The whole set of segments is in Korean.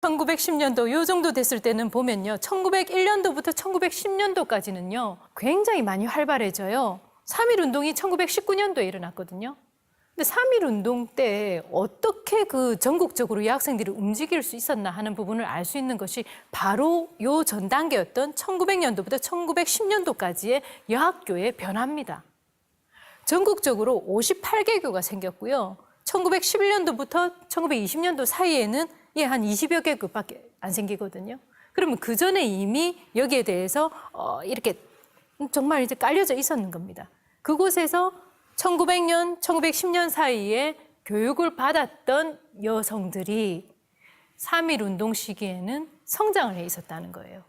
1910년도 요 정도 됐을 때는 보면요. 1901년도부터 1910년도까지는요. 굉장히 많이 활발해져요. 3.1운동이 1919년도에 일어났거든요. 근데 3.1운동 때 어떻게 그 전국적으로 여학생들이 움직일 수 있었나 하는 부분을 알 수 있는 것이 바로 요 전 단계였던 1900년도부터 1910년도까지의 여학교의 변화입니다. 전국적으로 58개교가 생겼고요. 1911년도부터 1920년도 사이에는 한 20여 개교밖에 안 생기거든요. 그러면 그 전에 이미 여기에 대해서 이렇게 정말 이제 깔려져 있었는 겁니다. 그곳에서 1900년, 1910년 사이에 교육을 받았던 여성들이 3.1운동 시기에는 성장을 해 있었다는 거예요.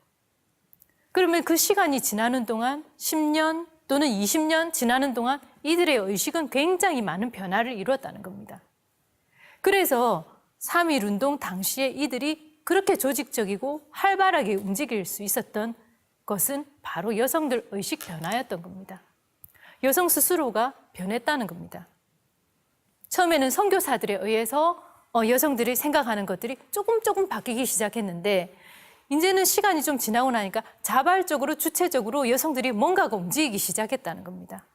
그러면 그 시간이 지나는 동안 10년 또는 20년 지나는 동안 이들의 의식은 굉장히 많은 변화를 이루었다는 겁니다. 그래서 3.1운동 당시에 이들이 그렇게 조직적이고 활발하게 움직일 수 있었던 것은 바로 여성들 의식 변화였던 겁니다. 여성 스스로가 변했다는 겁니다. 처음에는 선교사들에 의해서 여성들이 생각하는 것들이 조금 바뀌기 시작했는데 이제는 시간이 좀 지나고 나니까 자발적으로 주체적으로 여성들이 뭔가가 움직이기 시작했다는 겁니다.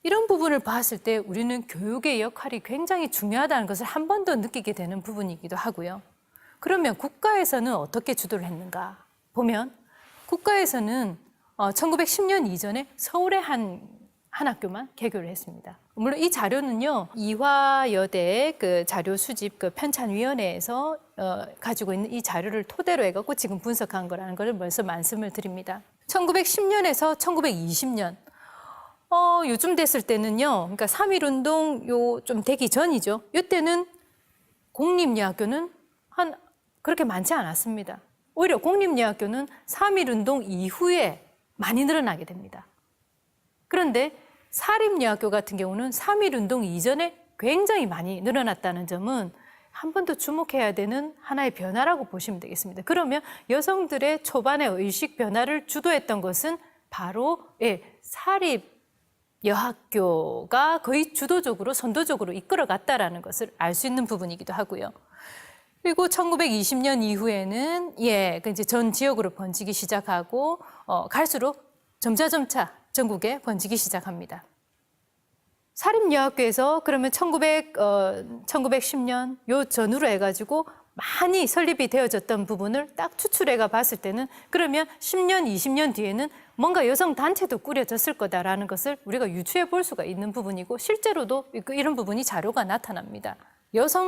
이런 부분을 봤을 때 우리는 교육의 역할이 굉장히 중요하다는 것을 한 번 더 느끼게 되는 부분이기도 하고요. 그러면 국가에서는 어떻게 주도를 했는가 보면 국가에서는 1910년 이전에 서울에 한 학교만 개교를 했습니다. 물론 이 자료는요, 이화여대 그 자료 수집 그 편찬위원회에서 가지고 있는 이 자료를 토대로 해갖고 지금 분석한 거라는 걸 먼저 말씀을 드립니다. 1910년에서 1920년, 요즘 됐을 때는요, 그러니까 3.1운동 좀 되기 전이죠. 이때는 공립여학교는 그렇게 많지 않았습니다. 오히려 공립여학교는 3.1운동 이후에 많이 늘어나게 됩니다. 그런데 사립여학교 같은 경우는 3.1운동 이전에 굉장히 많이 늘어났다는 점은 한 번 더 주목해야 되는 하나의 변화라고 보시면 되겠습니다. 그러면 여성들의 초반의 의식 변화를 주도했던 것은 바로 사립여학교가 거의 주도적으로 선도적으로 이끌어갔다라는 것을 알 수 있는 부분이기도 하고요. 그리고 1920년 이후에는 이제 전 지역으로 번지기 시작하고 갈수록 점차 전국에 번지기 시작합니다. 사립여학교에서 그러면 1910년 요 전후로 해가지고 많이 설립이 되어졌던 부분을 딱 추출해가 봤을 때는 그러면 10년, 20년 뒤에는 뭔가 여성 단체도 꾸려졌을 거다라는 것을 우리가 유추해 볼 수가 있는 부분이고 실제로도 이런 부분이 자료가 나타납니다. 여성